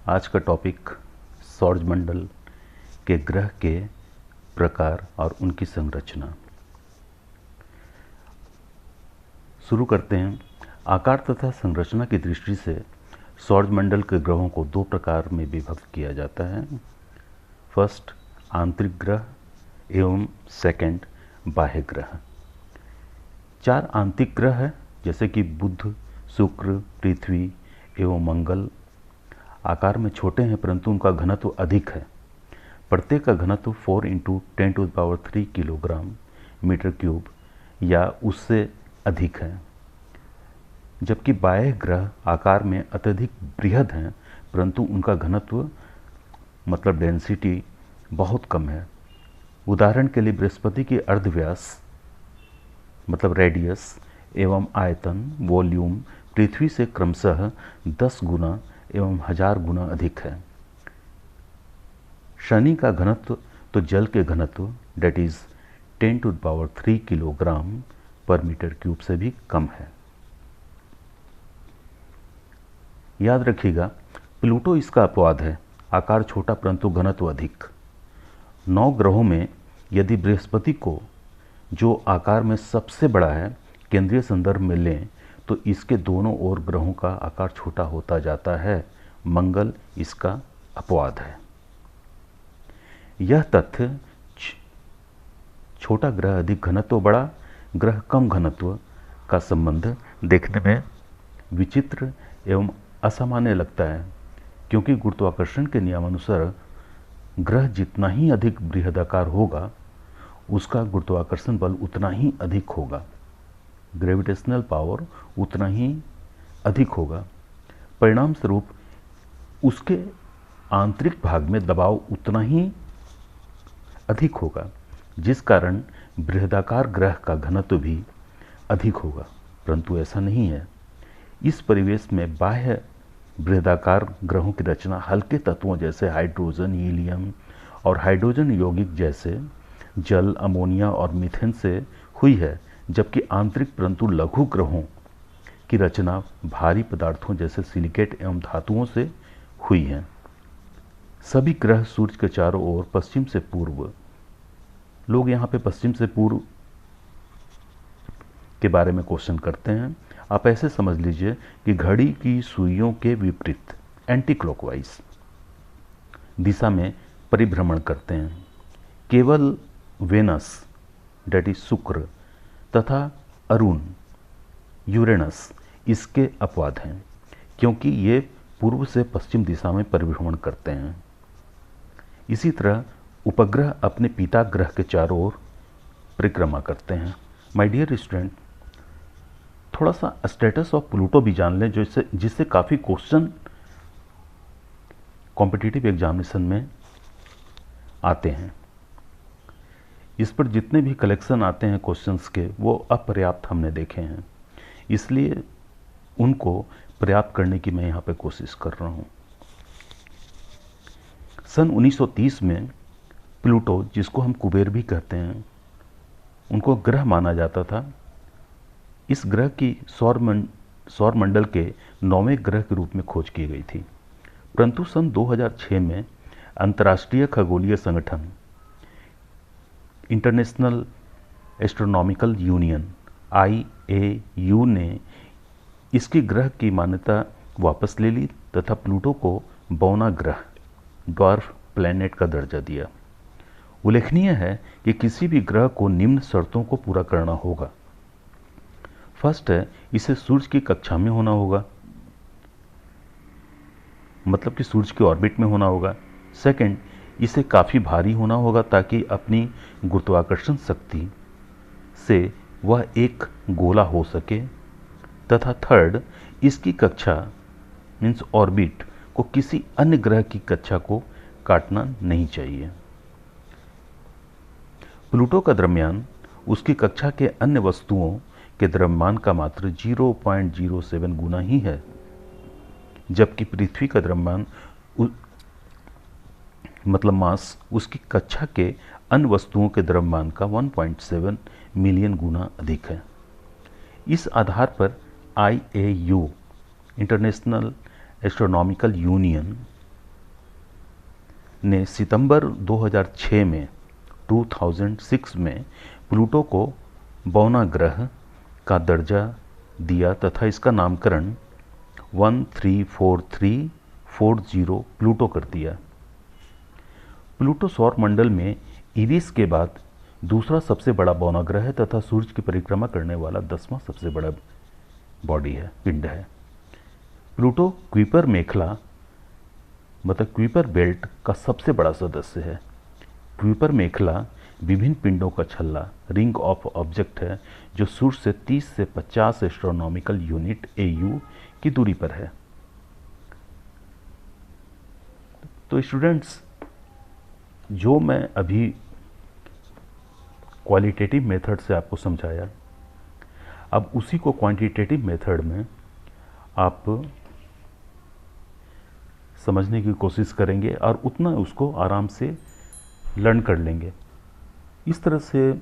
आज का टॉपिक सौरमंडल के ग्रह के प्रकार और उनकी संरचना। शुरू करते हैं। आकार तथा संरचना की दृष्टि से सौरमंडल के ग्रहों को दो प्रकार में विभक्त किया जाता है। फर्स्ट, आंतरिक ग्रह एवं सेकंड, बाह्य ग्रह। 4 आंतरिक ग्रह हैं, जैसे कि बुध, शुक्र, पृथ्वी एवं मंगल। आकार में छोटे हैं परंतु उनका घनत्व अधिक है। प्रत्येक का घनत्व 4 × 10³ किलोग्राम मीटर क्यूब या उससे अधिक है। जबकि बाह्य ग्रह आकार में अत्यधिक बृहद हैं परंतु उनका घनत्व मतलब डेंसिटी बहुत कम है। उदाहरण के लिए बृहस्पति की अर्धव्यास मतलब रेडियस एवं आयतन वॉल्यूम पृथ्वी से क्रमशः 10 गुना एवं 1000 गुना अधिक है। शनि का घनत्व तो जल के घनत्व डेट इज 10³ किलोग्राम पर मीटर क्यूब से भी कम है। याद रखिएगा, प्लूटो इसका अपवाद है। आकार छोटा परंतु घनत्व अधिक। 9 ग्रहों में यदि बृहस्पति को, जो आकार में सबसे बड़ा है, केंद्रीय संदर्भ में लें तो इसके दोनों ओर ग्रहों का आकार छोटा होता जाता है। मंगल इसका अपवाद है। यह तथ्य छोटा ग्रह अधिक घनत्व, बड़ा ग्रह कम घनत्व का संबंध देखने में विचित्र एवं असामान्य लगता है, क्योंकि गुरुत्वाकर्षण के नियमानुसार ग्रह जितना ही अधिक बृहदाकार होगा उसका गुरुत्वाकर्षण बल उतना ही अधिक होगा, ग्रेविटेशनल पावर उतना ही अधिक होगा। परिणाम स्वरूप उसके आंतरिक भाग में दबाव उतना ही अधिक होगा, जिस कारण बृहदाकार ग्रह का घनत्व भी अधिक होगा। परंतु ऐसा नहीं है। इस परिवेश में बाह्य बृहदाकार ग्रहों की रचना हल्के तत्वों जैसे हाइड्रोजन, हीलियम और हाइड्रोजन यौगिक जैसे जल, अमोनिया और मीथेन से हुई है, जबकि आंतरिक परंतु लघु ग्रहों की रचना भारी पदार्थों जैसे सिलिकेट एवं धातुओं से हुई है। सभी ग्रह सूर्य के चारों ओर पश्चिम से पूर्व, लोग यहाँ पे पश्चिम से पूर्व के बारे में क्वेश्चन करते हैं। आप ऐसे समझ लीजिए कि घड़ी की सुइयों के विपरीत एंटी क्लॉकवाइज दिशा में परिभ्रमण करते हैं। केवल वेनस डेट इज शुक्र तथा अरुण यूरेनस इसके अपवाद हैं, क्योंकि ये पूर्व से पश्चिम दिशा में परिभ्रमण करते हैं। इसी तरह उपग्रह अपने पिता ग्रह के चारों ओर परिक्रमा करते हैं। माय डियर स्टूडेंट, थोड़ा सा स्टेटस ऑफ प्लूटो भी जान लें, जिससे काफ़ी क्वेश्चन कॉम्पिटिटिव एग्जामिनेशन में आते हैं। इस पर जितने भी कलेक्शन आते हैं क्वेश्चंस के, वो अपर्याप्त हमने देखे हैं, इसलिए उनको पर्याप्त करने की मैं यहाँ पे कोशिश कर रहा हूँ। सन 1930 में प्लूटो, जिसको हम कुबेर भी कहते हैं, उनको ग्रह माना जाता था। इस ग्रह की सौरमंडल के 9वें ग्रह के रूप में खोज की गई थी। परंतु सन 2006 में अंतर्राष्ट्रीय खगोलीय संगठन इंटरनेशनल एस्ट्रोनॉमिकल यूनियन IAU ने इसकी ग्रह की मान्यता वापस ले ली तथा प्लूटो को बौना ग्रह ड्वार्फ प्लैनेट का दर्जा दिया। उल्लेखनीय है कि किसी भी ग्रह को निम्न शर्तों को पूरा करना होगा। फर्स्ट है, इसे सूर्य की कक्षा में होना होगा, मतलब कि सूर्य के ऑर्बिट में होना होगा। सेकंड, इसे काफ़ी भारी होना होगा ताकि अपनी गुरुत्वाकर्षण शक्ति से वह एक गोला हो सके। तथा थर्ड, इसकी कक्षा मीन्स ऑर्बिट को किसी अन्य ग्रह की कक्षा को काटना नहीं चाहिए। प्लूटो का द्रव्यमान उसकी कक्षा के अन्य वस्तुओं के द्रव्यमान का मात्र 0.07 गुना ही है, जबकि पृथ्वी का द्रव्यमान मतलब मास उसकी कक्षा के अन्य वस्तुओं के द्रव्यमान का 1.7 मिलियन गुना अधिक है। इस आधार पर IAU इंटरनेशनल एस्ट्रोनॉमिकल यूनियन ने सितंबर 2006 में प्लूटो को बौना ग्रह का दर्जा दिया तथा इसका नामकरण 134340 प्लूटो कर दिया। प्लूटो सौर मंडल में इरिस के बाद दूसरा सबसे बड़ा बौना ग्रह है तथा सूरज की परिक्रमा करने वाला 10वां सबसे बड़ा बॉडी है, पिंड है। प्लूटो क्वीपर मेखला मतलब क्वीपर बेल्ट का सबसे बड़ा सदस्य है। क्वीपर मेखला विभिन्न पिंडों का छल्ला, रिंग ऑफ ऑब्जेक्ट है जो सूर्य से 30 से 50 एस्ट्रोनॉमिकल यूनिट AU की दूरी पर है। तो स्टूडेंट्स, जो मैं अभी क्वालिटेटिव मेथड से आपको समझाया, अब उसी को क्वांटिटेटिव मेथड में आप समझने की कोशिश करेंगे और उतना उसको आराम से लर्न कर लेंगे। इस तरह से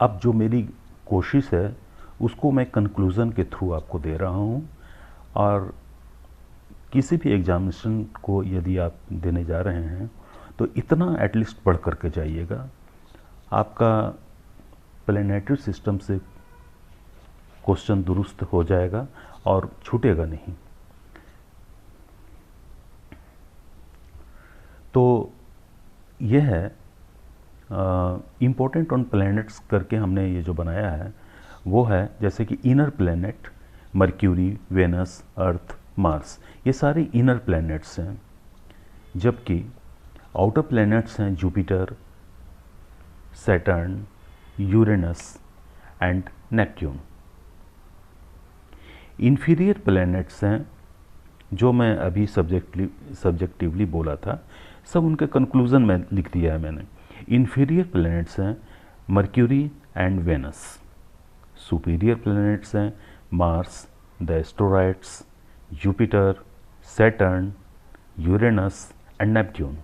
अब जो मेरी कोशिश है उसको मैं कंक्लूज़न के थ्रू आपको दे रहा हूँ। और किसी भी एग्जामिनेशन को यदि आप देने जा रहे हैं तो इतना एटलीस्ट पढ़ करके जाइएगा, आपका प्लैनेटरी सिस्टम से क्वेश्चन दुरुस्त हो जाएगा और छूटेगा नहीं। तो यह है इम्पोर्टेंट ऑन प्लैनेट्स करके हमने ये जो बनाया है वो है, जैसे कि इनर प्लैनेट मर्क्यूरी, वेनस, अर्थ, मार्स, ये सारे इनर प्लैनेट्स हैं, जबकि आउटर प्लैनेट्स हैं Jupiter, Saturn, Uranus and Neptune. Inferior planets हैं जो मैं अभी सब्जेक्टिवली बोला था, सब उनके कंक्लूजन में लिख दिया है मैंने। इन्फीरियर प्लैनेट्स हैं Mercury and Venus. Superior planets हैं Mars, the asteroids, Jupiter, Saturn, Uranus and Neptune.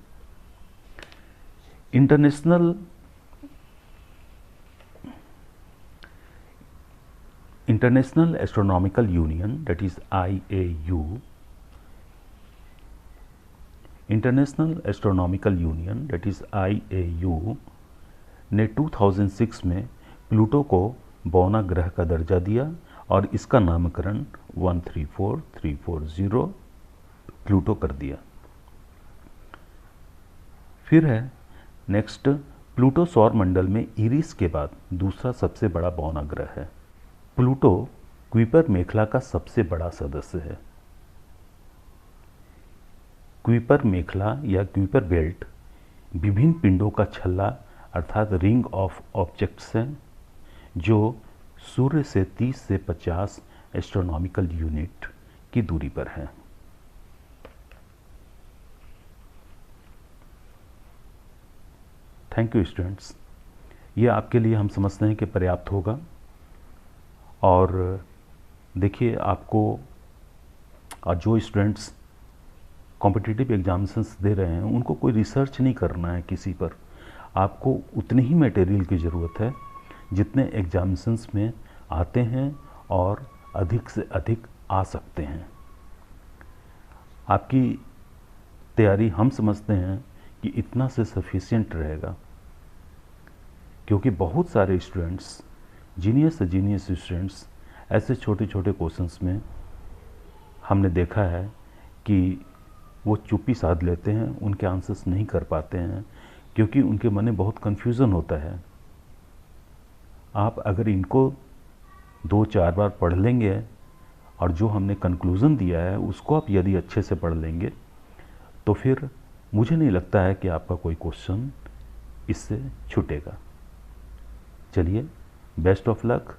International astronomical union, that is IAU, international astronomical union that is IAU ने 2006 में प्लूटो को बौना ग्रह का दर्जा दिया और इसका नामकरण 134340 प्लूटो कर दिया। फिर है नेक्स्ट, प्लूटो सौर मंडल में इरिस के बाद दूसरा सबसे बड़ा बौना ग्रह है। प्लूटो क्वीपर मेखला का सबसे बड़ा सदस्य है। क्वीपर मेखला या क्वीपर बेल्ट विभिन्न पिंडों का छल्ला अर्थात रिंग ऑफ ऑब्जेक्ट्स हैं जो सूर्य से 30 से 50 एस्ट्रोनॉमिकल यूनिट की दूरी पर हैं। थैंक यू स्टूडेंट्स, ये आपके लिए हम समझते हैं कि पर्याप्त होगा। और देखिए, आपको जो स्टूडेंट्स कॉम्पिटिटिव एग्जामिनेशंस दे रहे हैं उनको कोई रिसर्च नहीं करना है किसी पर, आपको उतनी ही मटेरियल की ज़रूरत है जितने एग्जामिनेशंस में आते हैं और अधिक से अधिक आ सकते हैं। आपकी तैयारी हम समझते हैं कि इतना से सफिशिएंट रहेगा, क्योंकि बहुत सारे स्टूडेंट्स, जीनियस से जीनियस स्टूडेंट्स, ऐसे छोटे छोटे क्वेश्चंस में हमने देखा है कि वो चुप्पी साध लेते हैं, उनके आंसर्स नहीं कर पाते हैं क्योंकि उनके मन में बहुत कन्फ्यूज़न होता है। आप अगर इनको 2-4 बार पढ़ लेंगे और जो हमने कंक्लूज़न दिया है उसको आप यदि अच्छे से पढ़ लेंगे तो फिर मुझे नहीं लगता है कि आपका कोई क्वेश्चन इससे छूटेगा। चलिए, बेस्ट ऑफ लक।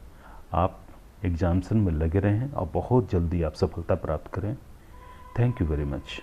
आप एग्जामिनेशन में लगे रहें और बहुत जल्दी आप सफलता प्राप्त करें। Thank you very much.